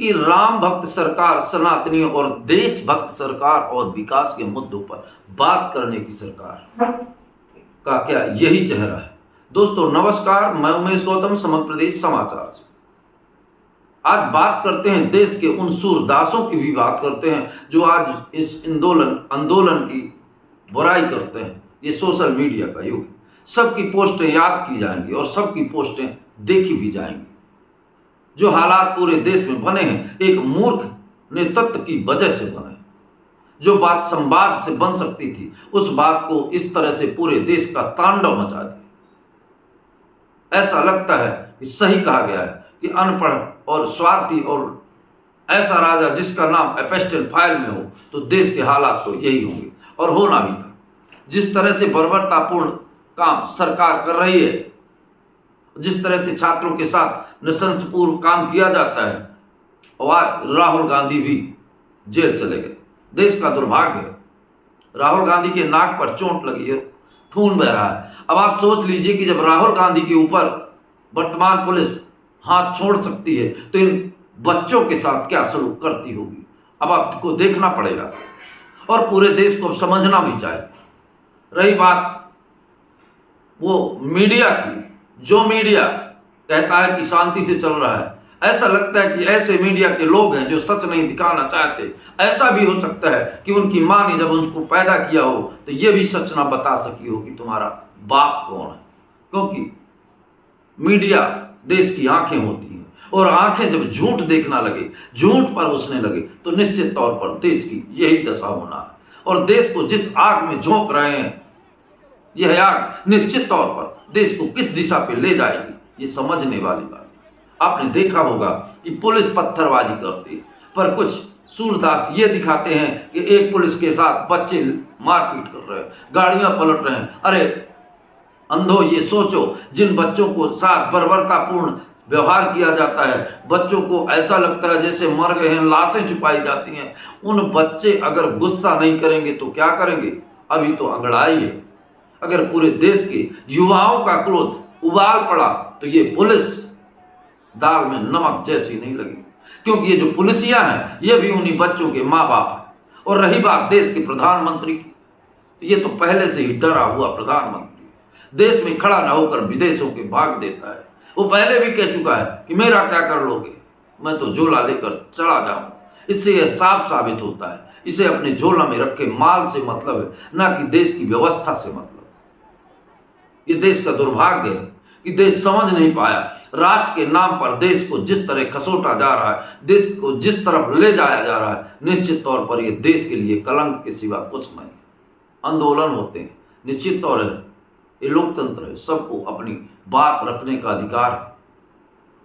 की राम भक्त सरकार, सनातनी और देशभक्त सरकार और विकास के मुद्दों पर बात करने की सरकार का क्या यही चेहरा है? दोस्तों नमस्कार, मैं उमेश गौतम, समग्र प्रदेश समाचार से। आज बात करते हैं देश के उन सूरदासों की भी बात करते हैं जो आज इस आंदोलन की बुराई करते हैं। ये सोशल मीडिया का युग, सबकी पोस्टें याद की जाएंगी और सबकी पोस्टें देखी भी जाएंगी। जो हालात पूरे देश में बने हैं एक मूर्ख नेतृत्व की वजह से बने। जो बात संवाद से बन सकती थी उस बात को इस तरह से पूरे देश का तांडव मचा दिया। ऐसा लगता है कि सही कहा गया है कि अनपढ़ और स्वार्थी और ऐसा राजा जिसका नाम एपेस्टल फाइल में हो तो देश के हालात तो यही होंगे, और होना भी था। जिस तरह से बर्बरतापूर्ण काम सरकार कर रही है, जिस तरह से छात्रों के साथ नृशंसपूर्ण काम किया जाता है, और आज राहुल गांधी भी जेल चले गए। देश का दुर्भाग्य है। राहुल गांधी के नाक पर चोट लगी है, खून बह रहा है। अब आप सोच लीजिए कि जब राहुल गांधी के ऊपर वर्तमान पुलिस हाथ छोड़ सकती है तो इन बच्चों के साथ क्या सलूक करती होगी। अब आपको देखना पड़ेगा और पूरे देश को समझना भी चाहिए। रही बात वो मीडिया की, जो मीडिया कहता है कि शांति से चल रहा है, ऐसा लगता है कि ऐसे मीडिया के लोग हैं जो सच नहीं दिखाना चाहते। ऐसा भी हो सकता है कि उनकी मां ने जब उनको पैदा किया हो तो ये भी सच ना बता सकी हो कि तुम्हारा बाप कौन है, क्योंकि मीडिया देश की आंखें होती हैं और आंखें जब झूठ देखना लगे, झूठ पर उसने लगे तो निश्चित तौर पर देश की यही दशा होना है। और देश को जिस आग में झोंक रहे हैं, यह आग निश्चित तौर पर देश को किस दिशा पे ले जाएगी ये समझने वाली बात। आपने देखा होगा कि पुलिस पत्थरबाजी करती है, पर कुछ सूरदास ये दिखाते हैं कि एक पुलिस के साथ बच्चे मारपीट कर रहे हैं, गाड़ियां पलट रहे हैं। अरे अंधो, ये सोचो, जिन बच्चों को साथ बर्बरतापूर्ण व्यवहार किया जाता है, बच्चों को ऐसा लगता है जैसे मर गए हैं, लाशें छुपाई जाती हैं, उन बच्चे अगर गुस्सा नहीं करेंगे तो क्या करेंगे? अभी तो अंगड़ाई है। अगर पूरे देश के युवाओं का क्रोध उबाल पड़ा तो ये पुलिस दाल में नमक जैसी नहीं लगी, क्योंकि ये जो पुलिसिया हैं ये भी उन्हीं बच्चों के माँ बाप हैं। और रही बात देश के प्रधानमंत्री की, तो ये तो पहले से ही डरा हुआ प्रधानमंत्री, देश में खड़ा न होकर विदेशों के भाग देता है। वो पहले भी कह चुका है कि मेरा क्या कर लोगे, मैं तो झोला लेकर चला जाऊं। इससे यह साफ साबित होता है इसे अपने झोला में रखे माल से मतलब है, ना कि देश की व्यवस्था से मतलब। ये देश का दुर्भाग्य है कि देश समझ नहीं पाया राष्ट्र के नाम पर देश को जिस तरह खसोटा जा रहा है, देश को जिस तरफ ले जाया जा रहा है, निश्चित तौर पर यह देश के लिए कलंक के सिवा कुछ नहीं। आंदोलन होते हैं, निश्चित तौर है, ये लोकतंत्र है, सबको अपनी बात रखने का अधिकार है,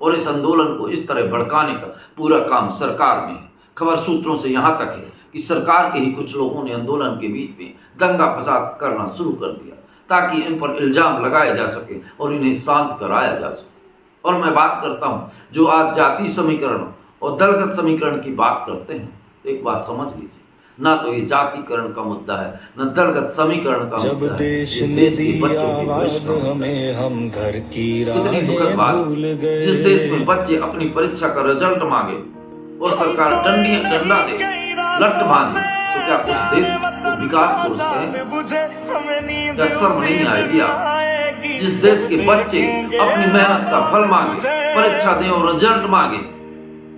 और इस आंदोलन को इस तरह भड़काने का पूरा काम सरकार में है। खबर सूत्रों से यहाँ तक है कि सरकार के ही कुछ लोगों ने आंदोलन के बीच में दंगा फसाद करना शुरू कर दिया ताकि इन पर इल्जाम लगाए जा सके और इन्हें शांत कराया जा सके। और मैं बात करता हूँ जो आज जाति समीकरण और दलगत समीकरण की बात करते हैं, एक बात समझ लीजिए, ना तो ये जातिकरण का मुद्दा है, न दलगत समीकरण का मुद्दा है। देश की बच्चों हमें हम घर की कितनी दुखद बात, जिस देश में बच्चे अपनी परीक्षा का रिजल्ट मांगे और सरकार डंडा दे, लठ बांधे, तो क्या उस देश को विकास पुरुष कहें? क्या शर्म नहीं आएगी आप? जिस देश के बच्चे अपनी मेहनत का फल मांगे, परीक्षा दें और रिजल्ट मांगे,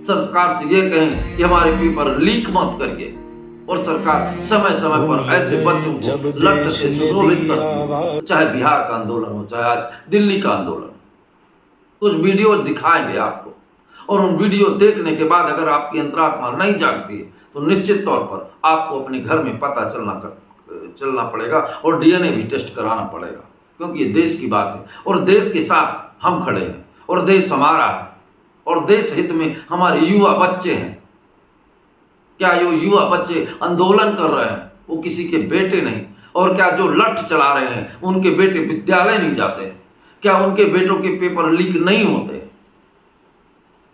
सरकार से ये कहें कि हमारे पेपर लीक मत करिए, और सरकार समय समय पर ऐसे बच्चों को लठ से सुशोभित करती है। चाहे बिहार का आंदोलन हो, चाहे आज दिल्ली का आंदोलन, कुछ वीडियो दिखाएंगे आपको, और उन वीडियो देखने के बाद अगर आपकी अंतरात्मा नहीं जागती है तो निश्चित तौर पर आपको अपने घर में पता चलना पड़ेगा और डीएनए भी टेस्ट कराना पड़ेगा, क्योंकि ये देश की बात है और देश के साथ हम खड़े हैं और देश हमारा है और देश हित में हमारे युवा बच्चे हैं। क्या जो युवा बच्चे आंदोलन कर रहे हैं वो किसी के बेटे नहीं? और क्या जो लठ चला रहे हैं उनके बेटे विद्यालय नहीं जाते हैं? क्या उनके बेटों के पेपर लीक नहीं होते?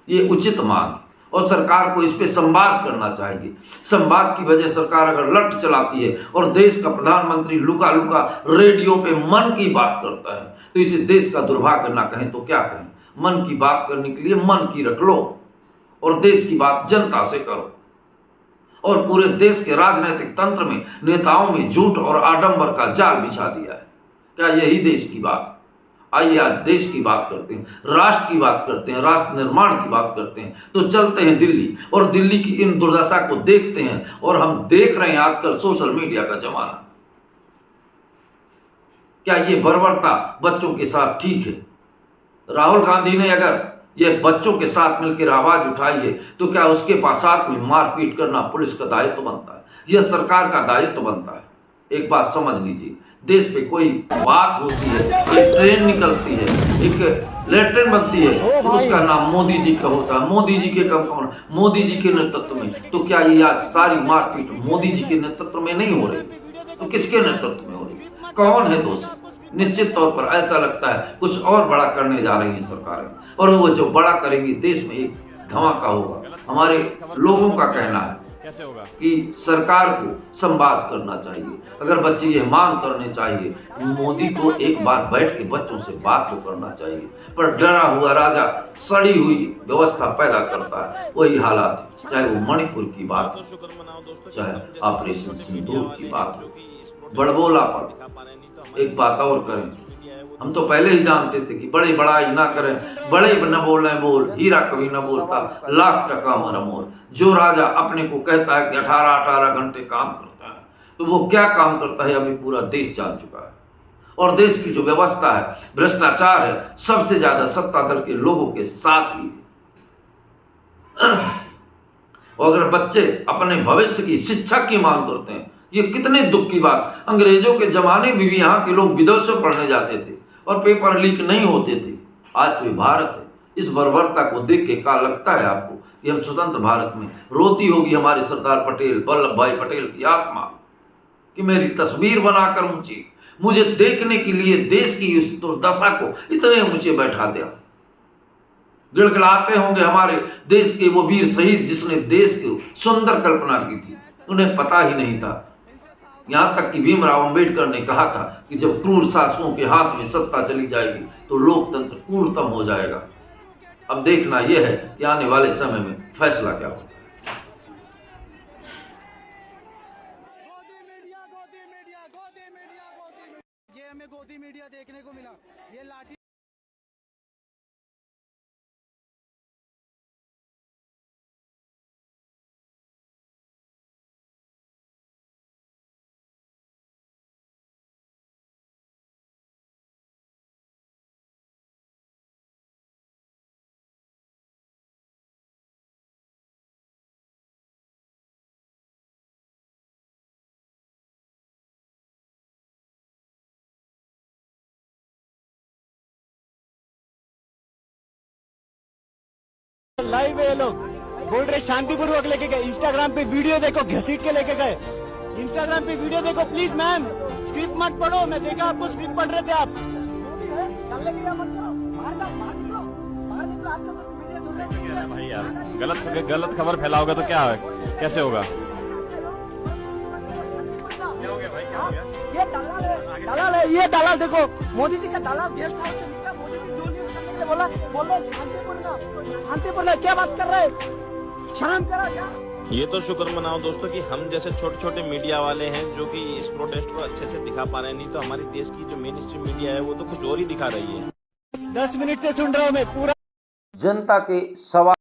ये उचित मांग, और सरकार को इस पे संवाद करना चाहिए। संवाद की वजह सरकार अगर लठ चलाती है और देश का प्रधानमंत्री लुका लुका रेडियो पे मन की बात करता है तो इसे देश का दुर्भाग्य ना कहें तो क्या कहें। मन की बात करने के लिए मन की रख लो और देश की बात जनता से करो। और पूरे देश के राजनीतिक तंत्र में नेताओं में झूठ और आडंबर का जाल बिछा दिया है। क्या यही देश की बात? आइए आज देश की बात करते हैं, राष्ट्र की बात करते हैं, राष्ट्र निर्माण की बात करते हैं। तो चलते हैं दिल्ली और दिल्ली की इन दुर्दशा को देखते हैं। और हम देख रहे हैं आजकल सोशल मीडिया का जमाना। क्या ये बर्बरता बच्चों के साथ ठीक है? राहुल गांधी ने अगर ये बच्चों के साथ मिलकर आवाज उठाई है तो क्या उसके पास साथ में मारपीट करना पुलिस का दायित्व बनता है? यह सरकार का दायित्व बनता है। एक बात समझ लीजिए, देश पे कोई बात होती है, एक ट्रेन निकलती है, एक लेट्रिन बनती है, तो उसका नाम मोदी जी का होता है। मोदी जी के कौन? मोदी जी के नेतृत्व में। तो क्या ये आज सारी मारपीट मोदी जी के नेतृत्व में नहीं हो रही? तो किसके नेतृत्व में हो रही? कौन है दोषी? निश्चित तौर पर ऐसा लगता है कुछ और बड़ा करने जा रही है सरकारें, और वो जो बड़ा करेंगी देश में एक धमाका होगा। हमारे लोगों का कहना है कैसे होगा कि सरकार को संवाद करना चाहिए। अगर बच्चे ये मांग करने चाहिए, मोदी को एक बार बैठ के बच्चों से बात तो करना चाहिए। पर डरा हुआ राजा सड़ी हुई व्यवस्था पैदा करता है। वही हालात है, चाहे वो मणिपुर की बात हो, चाहे ऑपरेशन सिंदूर की बात हो। बड़बोलापन। एक बात और करें, हम तो पहले ही जानते थे कि बड़े बड़ाई ना करें, बड़े न बोले बोल, हीरा कभी न बोलता, लाख टका मरमोल। जो राजा अपने को कहता है कि 18-18 घंटे काम करता है, तो वो क्या काम करता है अभी पूरा देश जान चुका है। और देश की जो व्यवस्था है, भ्रष्टाचार है, सबसे ज्यादा सत्ता दल के लोगों के साथ ही। और अगर बच्चे अपने भविष्य की शिक्षा की मांग करते हैं, ये कितने दुख की बात। अंग्रेजों के जमाने में भी यहाँ के लोग विदेशों पढ़ने जाते थे और पेपर लीक नहीं होते थे। आज तो भारत है। इस बर्बरता को देख के क्या लगता है आपको कि हम स्वतंत्र भारत में रोती होगी हमारे सरदार पटेल, वल्लभ भाई पटेल की आत्मा कि मेरी तस्वीर बनाकर ऊंची, मुझे देखने के लिए देश की इस दुर्दशा को इतने ऊंचे बैठा दिया। गिड़गिड़ाते होंगे हमारे देश के वो वीर शहीद जिसने देश की सुंदर कल्पना की थी। उन्हें पता ही नहीं था। यहां तक कि भीमराव अंबेडकर ने कहा था कि जब क्रूर शासकों के हाथ में सत्ता चली जाएगी तो लोकतंत्र क्रूरतम हो जाएगा। अब देखना यह है कि आने वाले समय में फैसला क्या होता है। ये हमें गोदी मीडिया देखने को मिला। ये लाठी लाइव है। ये लोग बोल रहे शांतिपूर्वक लेके गए। इंस्टाग्राम पे वीडियो देखो, घसीट के लेके गए। इंस्टाग्राम पे वीडियो देखो प्लीज मैम, स्क्रिप्ट मत पढ़ो। मैं देखा आपको स्क्रिप्ट पढ़ रहे थे आप। भाई यार, गलत खबर फैलाओगे तो क्या है, कैसे होगा? ये दलाल है, ये दलाल देखो, मोदी जी का दलाल गेस्ट हाउस से निकला। मोदी जी जो न्यूज़ करने के बोल रहे शांतिपूर्ण। क्या बात कर रहे हैं? शर्म करो क्या? ये तो शुक्र मनाओ दोस्तों कि हम जैसे छोटे छोटे मीडिया वाले हैं जो कि इस प्रोटेस्ट को अच्छे से दिखा पा रहे हैं। नहीं तो हमारी देश की जो मेन स्ट्रीम मीडिया है वो तो कुछ और ही दिखा रही है। 10 मिनट से सुन रहा हूँ मैं पूरा। जनता के सवाल